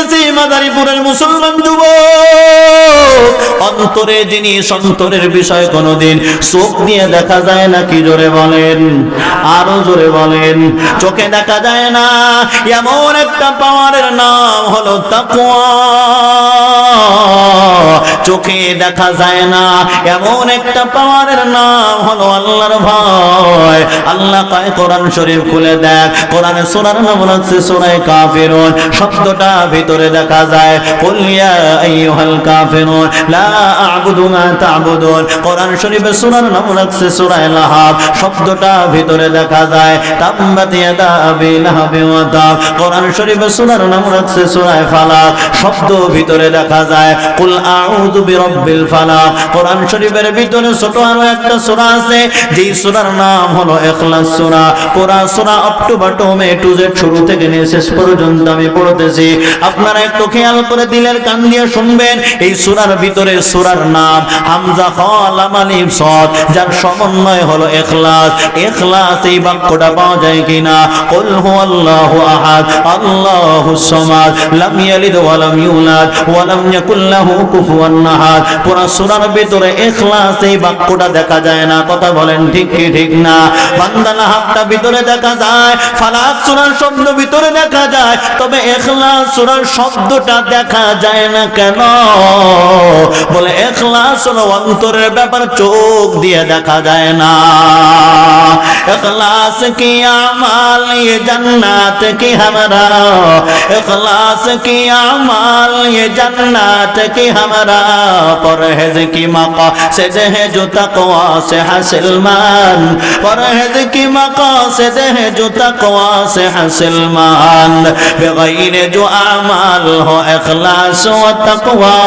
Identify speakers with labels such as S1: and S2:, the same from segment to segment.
S1: বলতেছি মাদারীপুরের মুসলমান যুবক, অন্তরে জিনিস, অন্তরের বিষয় কোনোদিন চোখ দিয়ে দেখা যায় না। কি জোরে বলেন, আরো জোরে বলেন। চোখে দেখা যায় না, এমন একটা পাওয়ারের নাম হলো তাকওয়া। চোখে দেখা যায় না, এমন একটা পাওয়ারের নাম হলো আল্লাহর ভয়। আল্লাহ কয়, কোরআন শরীফ খুলে দেখ, কোরআনে সূরার নাম হচ্ছে সূরা কাফিরুন। শব্দটা ভিতরে দেখা যায়, কুল ইয়া আইয়ুহাল কাফিরুন লা আ'বুদু মা তা'বুদুন। কোরআন শরীফে সূরার নাম হচ্ছে সূরা লাহাব। শব্দটা ভিতরে দেখা যায়, তাব্বাত ইয়াদা আবি লাহাবিন ওয়া তাব। কোরআন শরীফে সূরার নাম হচ্ছে সূরা ফালাক। শব্দ ভিতরে দেখা যায়, কুল আউযু বিরাব্বিল ফালাক। কোরআন শরীফের ভিতরে ছোট আরো একটা সূরা আছে, যেই সূরার নাম হলো ইখলাস সূরা। পুরা সূরা up to bottom A to Z, শুরু থেকে নিয়ে শেষ পর্যন্ত আমি পড়তেছি। আপনারা একটু খেয়াল করে দিলের কান দিয়ে শুনবেন। এই সূরার ভিতরে সূরার নাম হামজা খ লাম আলিফ সাদ, যার সমন্বয় হলো ইখলাস। ইখলাস এই বাক্যটা পাওয়া যায় কিনা? কুল হুয়াল্লাহু আহাদ আল্লাহুস সামাদ লাম ইয়ালিদ ওয়া লাম ইউলাদ ওয়া লাম ইয়াকুল লাহু কুফুয়ান আহাদ। পুরা সূরার ভিতরে ইখলাস এই বাক্যটা দেখা যায় না। কথা বলেন ঠিক কি ঠিক না? বান্দা লাহাবটা ভিতরে দেখা যায়, ফালাক সূরার শব্দ ভিতরে দেখা যায়, তবে ইখলাস সূরার শব্দটা দেখা যায় না কেন? বলে ইখলাস হলো অন্তরের ব্যাপার, চোখ দিয়ে দেখা যায় না। इखलास की आमाल ये जन्नत की हमरा, इखलास की आमाल ये जन्नत की हमरा, परहेज की मक़ासिद है जो तक़वा से हासिल मान, परहेज की मक़ासिद है जो तक़वा से हासिल मान, बग़ैर जो आमाल हो इखलास व तक़वा,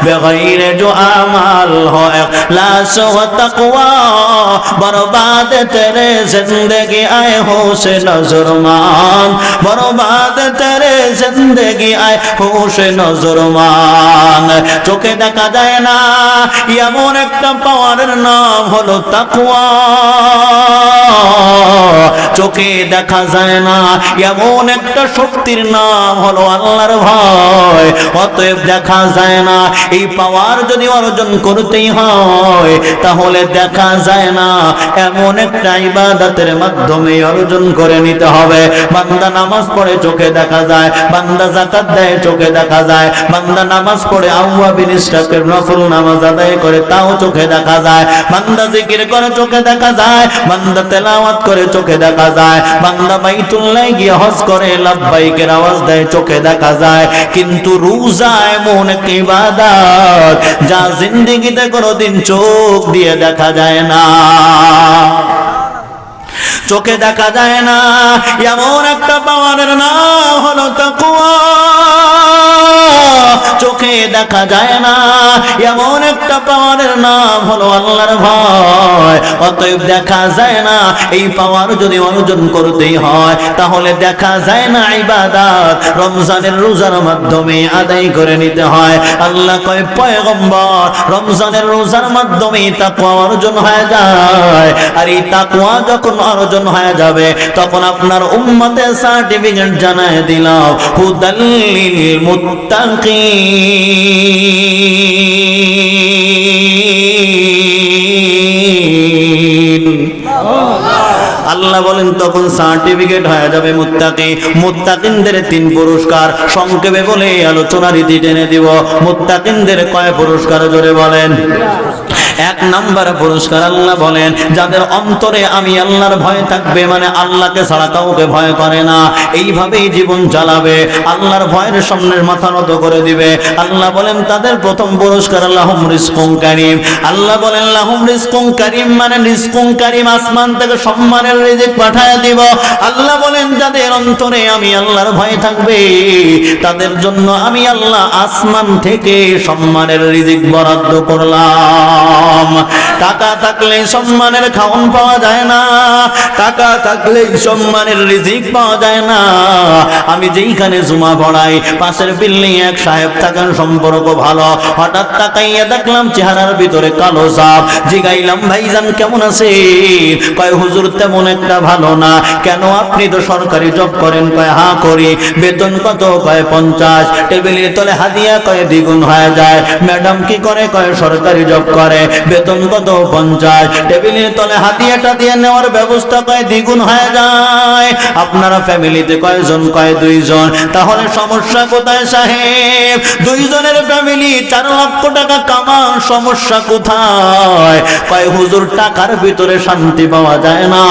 S1: बग़ैर जो आमाल हो इखलास व तक़वा, बर्बाद तेरे जिंदगी आए होश नजरमान, बर्बाद तेरे जिंदगी आए होश नजरमान। চোখে দেখা যায় না, এমন একটা পাওয়ারের নাম হলো তাকওয়া। চোখে দেখা যায় না, এমন একটা শক্তির নাম হলো আল্লাহর ভয়। অতএব দেখা যায় না, এই পাওয়ার যদি অর্জন করতেই হয় তাহলে দেখা যায় না, এমন একটা ইবাদতের মাধ্যমে অর্জন করে নিতে হবে। বান্দা নামাজ পড়ে চোখে দেখা যায়, বান্দা যাকাত দেয় চোখে দেখা যায়, বান্দা নামাজ পড়ে আউয়াবিন ইসরাকের নফল নামাজ আদায় করে তাও চোখে দেখা যায়, বান্দা জিকির করে চোখে দেখা যায়, বান্দা তেলাওয়াত করে চোখে দেখা যায়, বান্দা বাইতুল্লাহ গিয়ে হজ করে লাব্বাইকের আওয়াজ দেয় চোখে দেখা যায়। কিন্তু রোজা এমন একটা ইবাদত যা জিন্দেগিতে কোনোদিন চোখ দিয়ে দেখা যায় না, চোখে দেখা যায় না। এমন একটা পাওয়ারের নাম হলো তাকওয়া। চোখে দেখা যায় না, এমন একটা পাওয়ারের নাম হলো আল্লাহর ভয়। অতএব দেখা যায় না, এই পাওয়ার যদি অর্জন করতেই হয় তাহলে দেখা যায় না ইবাদত রমজানের রোজার মাধ্যমে আদায় করে নিতে হয়। আল্লাহ কয়, পয়গম্বর রমজানের রোজার মাধ্যমে তাকওয়া অর্জন হয়ে যায়। আর এই তাকওয়া যখন অর্জন হয়ে যাবে তখন আপনার উম্মতের সার্টিফিকেট জানায় দিলাম, হুদাল্লিল মুত্তাকিন। আল্লাহ বলেন তখন সার্টিফিকেট হয়ে যাবে মুত্তাকি। মুত্তাকিনদের 3 পুরস্কার সংক্ষেপে বলে আলোচনার রীতি টেনে দিব। মুত্তাকিনদের কয় পুরস্কার জোরে বলেন? 1 নাম্বার পুরস্কার আল্লাহ বলেন, যাদের অন্তরে আমি আল্লাহর ভয় থাকবে, মানে আল্লাহকে ছাড়া কাউকে ভয় করে না, এইভাবেই জীবন চালাবে, আল্লাহর ভয়ের সামনে মাথা নত করে দিবে। আল্লাহ বলেন তাদের প্রথম পুরস্কার লাহুম রিজকুন কারীম। আল্লাহ বলেন লাহুম রিজকুন কারীম মানে রিজকুন কারীম, আসমান থেকে সম্মানের রিজিক পাঠায় দিব। আল্লাহ বলেন যাদের অন্তরে আমি আল্লাহর ভয় থাকবে তাদের জন্য আমি আল্লাহ আসমান থেকে সম্মানের রিজিক বরাদ্দ করলাম। কম। টাকা থাকলেই সম্মানের খাওন পাওয়া যায় না, টাকা থাকলেই সম্মানের রিজিক পাওয়া যায় না। আমি যেইখানে জুমা পড়াই পাশের বিল্ডিং এক সাহেব থাকেন, সম্পর্ক ভালো। হঠাৎ তাকাইয়া দেখলাম চেহারার ভিতরে কালো ছাপ। জিগাইলাম ভাইজান কেমন আছে? কয় হুজুর তেমন একটা ভালো না। কেন, আপনি তো সরকারি জব করেন? কয় হ্যাঁ করি। বেতন কত? কয় 50। টেবিলের তলে হাদিয়া কয় দ্বিগুণ হয়ে যায়। ম্যাডাম কি করে? কয় সরকারি জব করে। বেতন কত? 50। টেবিলের তলে হাদিয়াটা দিয়ে নেওয়ার ব্যবস্থা কয় দ্বিগুণ হয়ে যায়। আপনারা ফ্যামিলিতে কয়জন? কয় 2 জন। তাহলে সমস্যা কোথায় সাহেব? 2 জনের ফ্যামিলি 4 লক্ষ টাকা কামান, সমস্যা কোথায়? কয় হুজুর টাকার ভিতরে শান্তি পাওয়া যায় না।